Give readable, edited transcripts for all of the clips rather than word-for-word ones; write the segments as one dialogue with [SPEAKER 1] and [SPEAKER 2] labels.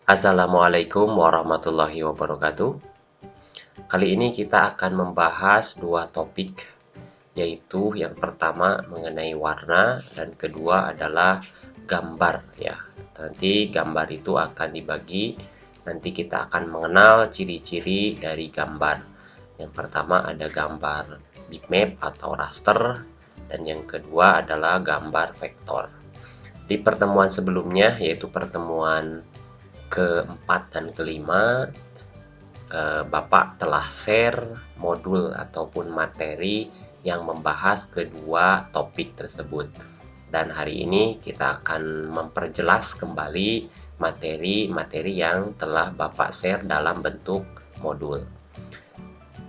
[SPEAKER 1] Assalamualaikum warahmatullahi wabarakatuh. Kali ini kita akan membahas dua topik, yaitu yang pertama mengenai warna dan kedua adalah gambar ya. Nanti gambar itu akan dibagi, nanti kita akan mengenal ciri-ciri dari gambar. Yang pertama ada gambar bitmap atau raster dan yang kedua adalah gambar vektor. Di pertemuan sebelumnya, yaitu pertemuan keempat dan kelima, Bapak telah share modul ataupun materi yang membahas kedua topik tersebut. Dan hari ini kita akan memperjelas kembali materi-materi yang telah Bapak share dalam bentuk modul.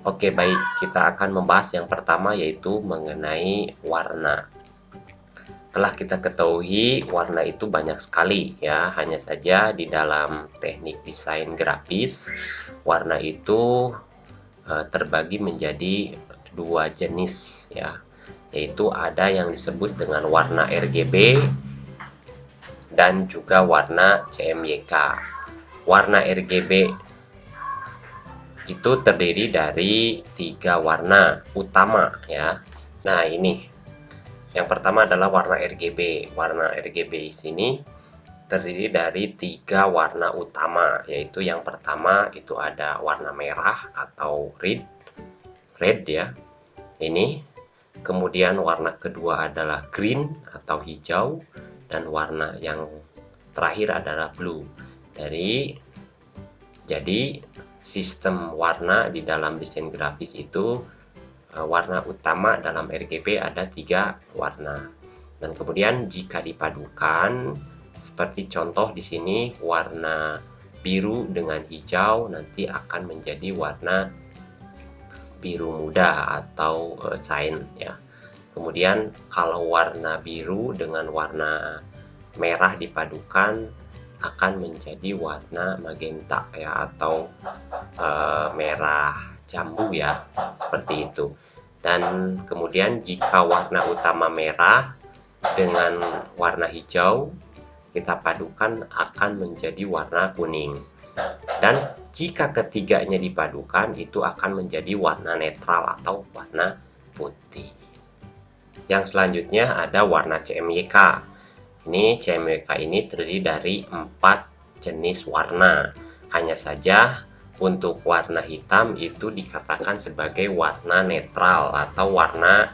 [SPEAKER 1] Oke, baik, kita akan membahas yang pertama yaitu mengenai warna. Telah kita ketahui warna itu banyak sekali ya, hanya saja di dalam teknik desain grafis warna itu terbagi menjadi dua jenis ya, yaitu ada yang disebut dengan warna RGB dan juga warna CMYK. Warna RGB itu terdiri dari 3 warna utama ya. Nah, ini yang pertama adalah warna RGB. Warna RGB di sini terdiri dari 3 warna utama, yaitu yang pertama itu ada warna merah atau red ya. Ini. Kemudian warna kedua adalah green atau hijau dan warna yang terakhir adalah blue. Jadi sistem warna di dalam desain grafis itu warna utama dalam RGB ada 3 warna. Dan kemudian jika dipadukan seperti contoh di sini warna biru dengan hijau nanti akan menjadi warna biru muda atau cyan ya. Kemudian kalau warna biru dengan warna merah dipadukan akan menjadi warna magenta ya, atau merah jambu ya, seperti itu. Dan kemudian jika warna utama merah dengan warna hijau kita padukan akan menjadi warna kuning. Dan jika ketiganya dipadukan itu akan menjadi warna netral atau warna putih. Yang selanjutnya ada warna CMYK. Ini CMYK ini terdiri dari 4 jenis warna. Hanya saja untuk warna hitam itu dikatakan sebagai warna netral atau warna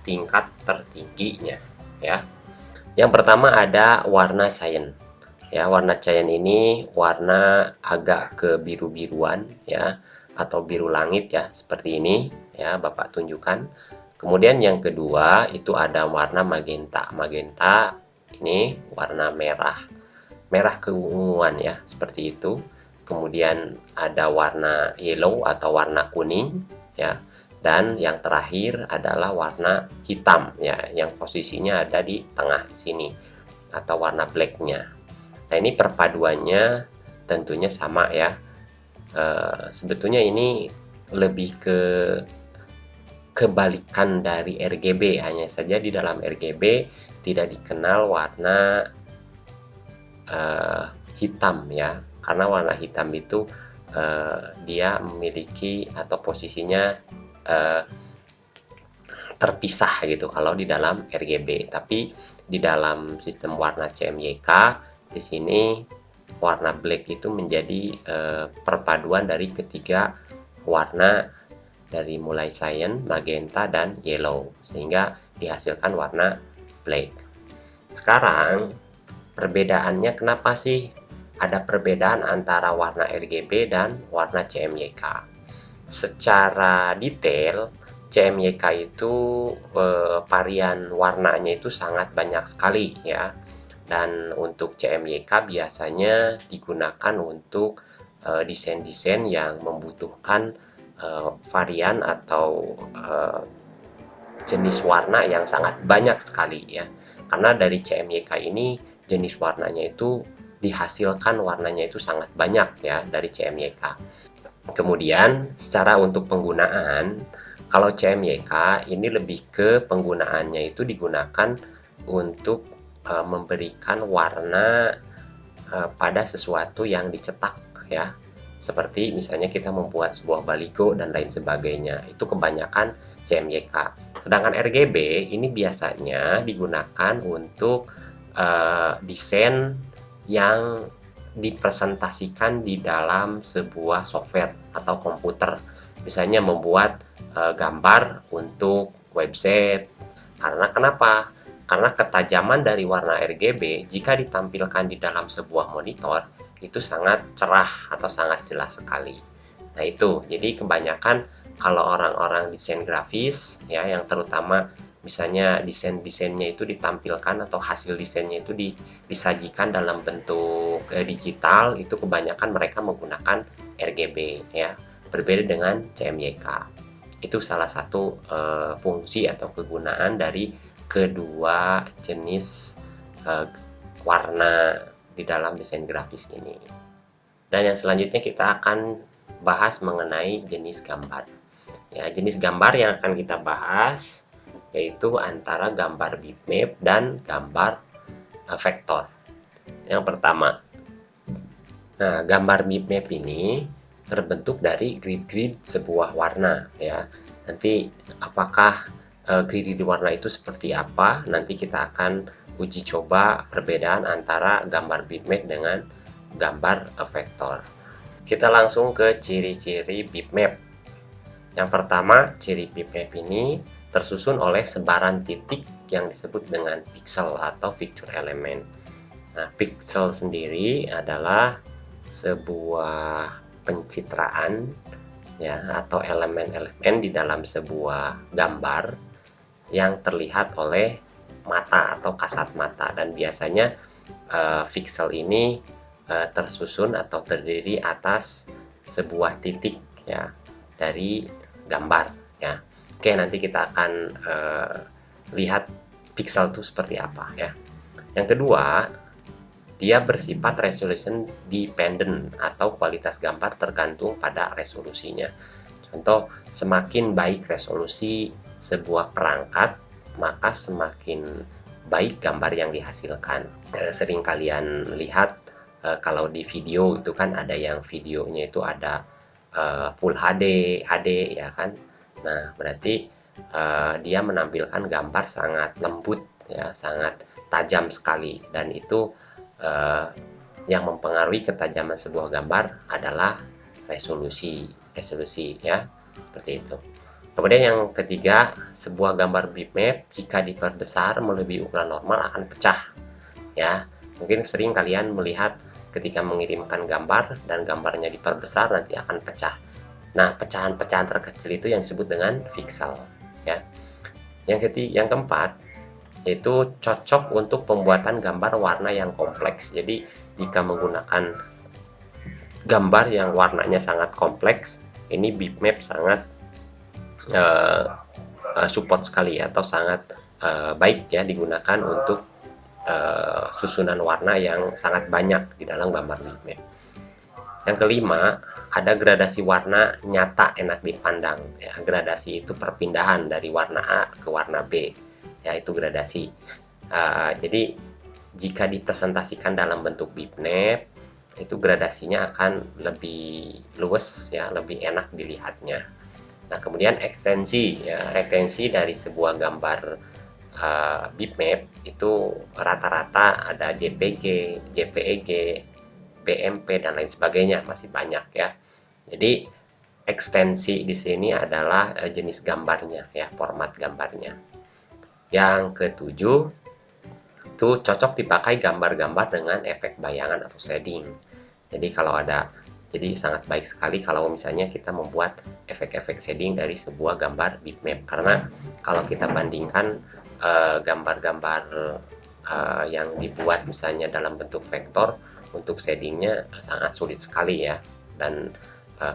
[SPEAKER 1] tingkat tertingginya ya. Yang pertama ada warna cyan. Ya, warna cyan ini warna agak ke biru-biruan ya, atau biru langit ya, seperti ini ya, Bapak tunjukkan. Kemudian yang kedua itu ada warna magenta. Magenta ini warna merah keunguan ya, seperti itu. Kemudian ada warna yellow atau warna kuning ya. Dan yang terakhir adalah warna hitam ya, yang posisinya ada di tengah sini atau warna blacknya. Nah, ini perpaduannya tentunya sama ya. Sebetulnya ini lebih ke kebalikan dari RGB, hanya saja di dalam RGB tidak dikenal warna hitam ya, karena warna hitam itu dia memiliki atau posisinya terpisah gitu kalau di dalam RGB. Tapi di dalam sistem warna CMYK di sini warna black itu menjadi perpaduan dari ketiga warna, dari mulai cyan, magenta dan yellow, sehingga dihasilkan warna black. Sekarang perbedaannya, kenapa sih ada perbedaan antara warna RGB dan warna CMYK? Secara detail CMYK itu varian warnanya itu sangat banyak sekali ya. Dan untuk CMYK biasanya digunakan untuk desain-desain yang membutuhkan varian atau jenis warna yang sangat banyak sekali ya. Karena dari CMYK ini jenis warnanya itu dihasilkan warnanya itu sangat banyak ya dari CMYK. Kemudian secara untuk penggunaan, kalau CMYK ini lebih ke penggunaannya itu digunakan untuk memberikan warna pada sesuatu yang dicetak ya. Seperti misalnya kita membuat sebuah baligo dan lain sebagainya. Itu kebanyakan CMYK. Sedangkan RGB ini biasanya digunakan untuk desain yang dipresentasikan di dalam sebuah software atau komputer. Misalnya membuat gambar untuk website. Karena kenapa? Karena ketajaman dari warna RGB jika ditampilkan di dalam sebuah monitor itu sangat cerah atau sangat jelas sekali. Nah itu, jadi kebanyakan kalau orang-orang desain grafis ya yang terutama misalnya desain-desainnya itu ditampilkan atau hasil desainnya itu disajikan dalam bentuk digital, itu kebanyakan mereka menggunakan RGB ya, berbeda dengan CMYK. Itu salah satu fungsi atau kegunaan dari kedua jenis warna di dalam desain grafis ini. Dan yang selanjutnya kita akan bahas mengenai jenis gambar. Ya, jenis gambar yang akan kita bahas yaitu antara gambar bitmap dan gambar vektor. Yang pertama, nah gambar bitmap ini terbentuk dari grid-grid sebuah warna ya. Nanti apakah grid warna itu seperti apa? Nanti kita akan uji coba perbedaan antara gambar bitmap dengan gambar vektor. Kita langsung ke ciri-ciri bitmap. Yang pertama, ciri bitmap ini tersusun oleh sebaran titik yang disebut dengan pixel atau feature element. Nah, pixel sendiri adalah sebuah pencitraan ya atau elemen-elemen di dalam sebuah gambar yang terlihat oleh mata atau kasat mata, dan biasanya pixel ini tersusun atau terdiri atas sebuah titik ya dari gambar ya. Oke, nanti kita akan lihat pixel itu seperti apa ya. Yang kedua, dia bersifat resolution dependent atau kualitas gambar tergantung pada resolusinya. Contoh, semakin baik resolusi sebuah perangkat, maka semakin baik gambar yang dihasilkan. Sering kalian lihat kalau di video itu kan ada yang videonya itu ada Full HD, HD ya kan. Nah, berarti dia menampilkan gambar sangat lembut ya, sangat tajam sekali, dan itu yang mempengaruhi ketajaman sebuah gambar adalah resolusi ya, seperti itu. Kemudian yang ketiga, sebuah gambar bitmap jika diperbesar melebihi ukuran normal akan pecah ya. Mungkin sering kalian melihat ketika mengirimkan gambar dan gambarnya diperbesar nanti akan pecah. Nah, pecahan-pecahan terkecil itu yang disebut dengan pixel ya. Yang keempat, yaitu cocok untuk pembuatan gambar warna yang kompleks. Jadi jika menggunakan gambar yang warnanya sangat kompleks, ini bitmap sangat support sekali atau sangat baik ya digunakan untuk susunan warna yang sangat banyak di dalam gambar bitmap. Yang kelima, ada gradasi warna nyata enak dipandang ya. Gradasi itu perpindahan dari warna A ke warna B ya, itu gradasi. Jadi jika dipresentasikan dalam bentuk bitmap, itu gradasinya akan lebih luwes ya, lebih enak dilihatnya. Nah, kemudian ekstensi ya, ekstensi dari sebuah gambar bitmap itu rata-rata ada JPG, JPEG, BMP dan lain sebagainya, masih banyak ya. Jadi ekstensi di sini adalah jenis gambarnya ya, format gambarnya. Yang ketujuh, itu cocok dipakai gambar-gambar dengan efek bayangan atau shading. Jadi jadi sangat baik sekali kalau misalnya kita membuat efek-efek shading dari sebuah gambar bitmap, karena kalau kita bandingkan gambar-gambar yang dibuat misalnya dalam bentuk vektor, untuk shadingnya sangat sulit sekali ya, dan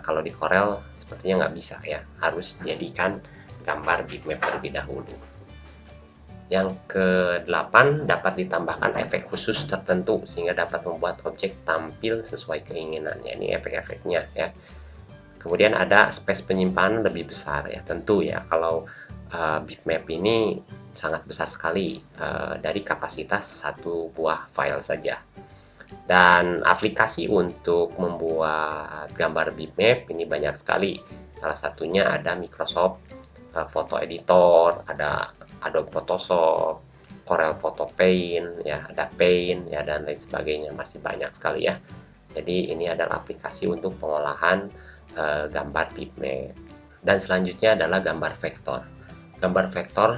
[SPEAKER 1] kalau di Corel sepertinya nggak bisa ya, harus jadikan gambar bitmap terlebih dahulu. Yang ke-8, dapat ditambahkan efek khusus tertentu sehingga dapat membuat objek tampil sesuai keinginannya. Ini efek-efeknya ya. Kemudian ada space penyimpanan lebih besar ya, tentu ya kalau bitmap ini sangat besar sekali dari kapasitas satu buah file saja. Dan aplikasi untuk membuat gambar bitmap ini banyak sekali. Salah satunya ada Microsoft Photo Editor, ada Adobe Photoshop, Corel Photo Paint, ya, ada Paint, ya, dan lain sebagainya. Masih banyak sekali ya. Jadi ini adalah aplikasi untuk pengolahan gambar bitmap. Dan selanjutnya adalah gambar vektor. Gambar vektor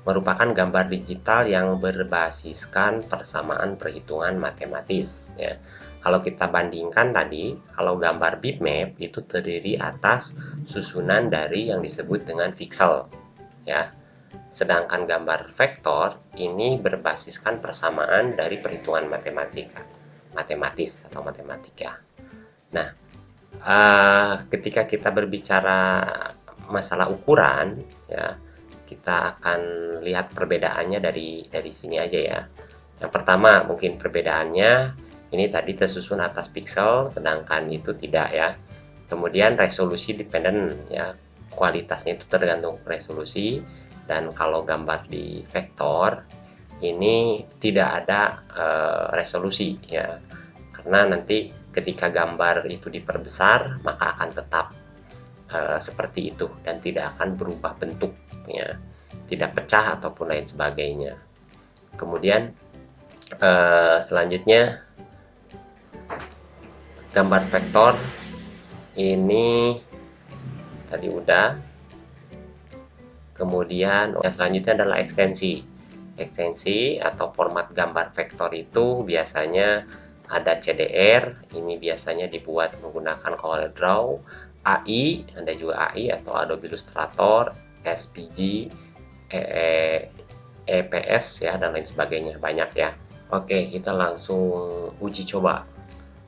[SPEAKER 1] merupakan gambar digital yang berbasiskan persamaan perhitungan matematis, ya. Kalau kita bandingkan tadi, kalau gambar bitmap itu terdiri atas susunan dari yang disebut dengan pixel, ya. Sedangkan gambar vektor ini berbasiskan persamaan dari perhitungan matematis atau matematika. Nah, ketika kita berbicara masalah ukuran, ya, kita akan lihat perbedaannya dari sini aja ya. Yang pertama mungkin perbedaannya ini tadi tersusun atas pixel, sedangkan itu tidak ya. Kemudian resolusi dependen ya, kualitasnya itu tergantung resolusi. Dan kalau gambar di vektor ini tidak ada resolusi ya, karena nanti ketika gambar itu diperbesar maka akan tetap seperti itu dan tidak akan berubah bentuknya, tidak pecah ataupun lain sebagainya. Kemudian selanjutnya gambar vektor ini tadi udah. Kemudian yang selanjutnya adalah ekstensi. Ekstensi atau format gambar vektor itu biasanya ada CDR, ini biasanya dibuat menggunakan CorelDRAW, AI, ada juga AI atau Adobe Illustrator, SVG, EPS ya, dan lain sebagainya, banyak ya. Oke, kita langsung uji coba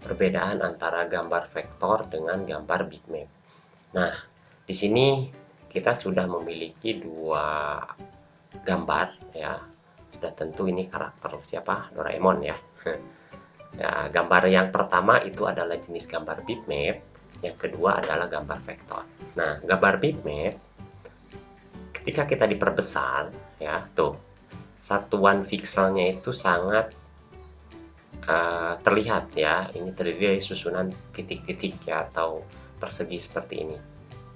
[SPEAKER 1] perbedaan antara gambar vektor dengan gambar bitmap. Nah, di sini kita sudah memiliki dua gambar ya. Sudah tentu ini karakter siapa? Doraemon ya. Ya, gambar yang pertama itu adalah jenis gambar bitmap, yang kedua adalah gambar vektor. Nah, gambar bitmap ketika kita diperbesar ya, tuh satuan pixelnya itu sangat terlihat ya. Ini terdiri dari susunan titik-titik ya, atau persegi seperti ini.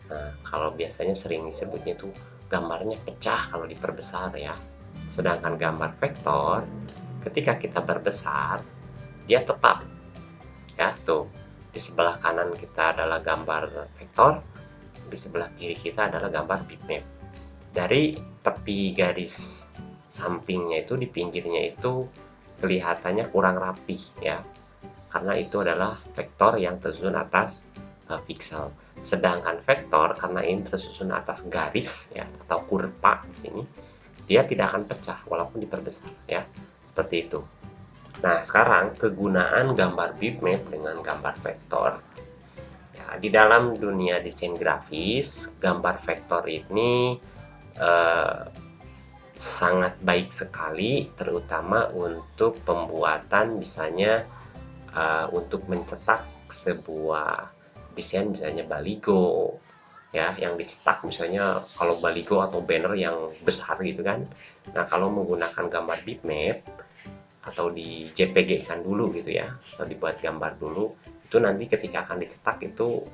[SPEAKER 1] Nah, kalau biasanya sering disebutnya itu gambarnya pecah kalau diperbesar ya. Sedangkan gambar vektor ketika kita perbesar dia tetap ya, tuh di sebelah kanan kita adalah gambar vektor, di sebelah kiri kita adalah gambar bitmap. Dari tepi garis sampingnya itu, di pinggirnya itu kelihatannya kurang rapih ya, karena itu adalah vektor yang tersusun atas pixel. Sedangkan vektor karena ini tersusun atas garis ya, atau kurva di sini, dia tidak akan pecah walaupun diperbesar ya, seperti itu. Nah, sekarang kegunaan gambar bitmap dengan gambar vektor. Ya, di dalam dunia desain grafis, gambar vektor ini sangat baik sekali, terutama untuk pembuatan misalnya untuk mencetak sebuah desain, misalnya baligo ya, yang dicetak misalnya kalau baligo atau banner yang besar gitu kan. Nah, kalau menggunakan gambar bitmap atau di JPG kan dulu gitu ya, atau dibuat gambar dulu, itu nanti ketika akan dicetak itu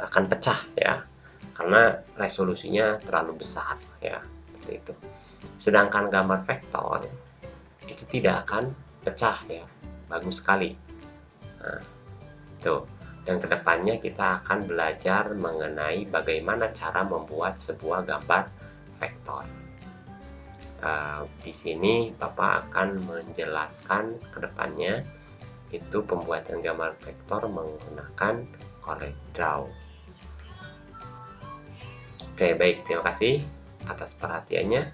[SPEAKER 1] akan pecah ya, karena resolusinya terlalu besar ya, seperti itu. Sedangkan gambar vektor itu tidak akan pecah ya, bagus sekali. Nah, tuh. Dan kedepannya kita akan belajar mengenai bagaimana cara membuat sebuah gambar vektor. Di sini Bapak akan menjelaskan kedepannya itu pembuatan gambar vektor menggunakan CorelDRAW. Oke, baik, terima kasih atas perhatiannya.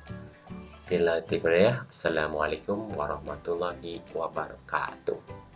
[SPEAKER 1] Assalamualaikum warahmatullahi wabarakatuh.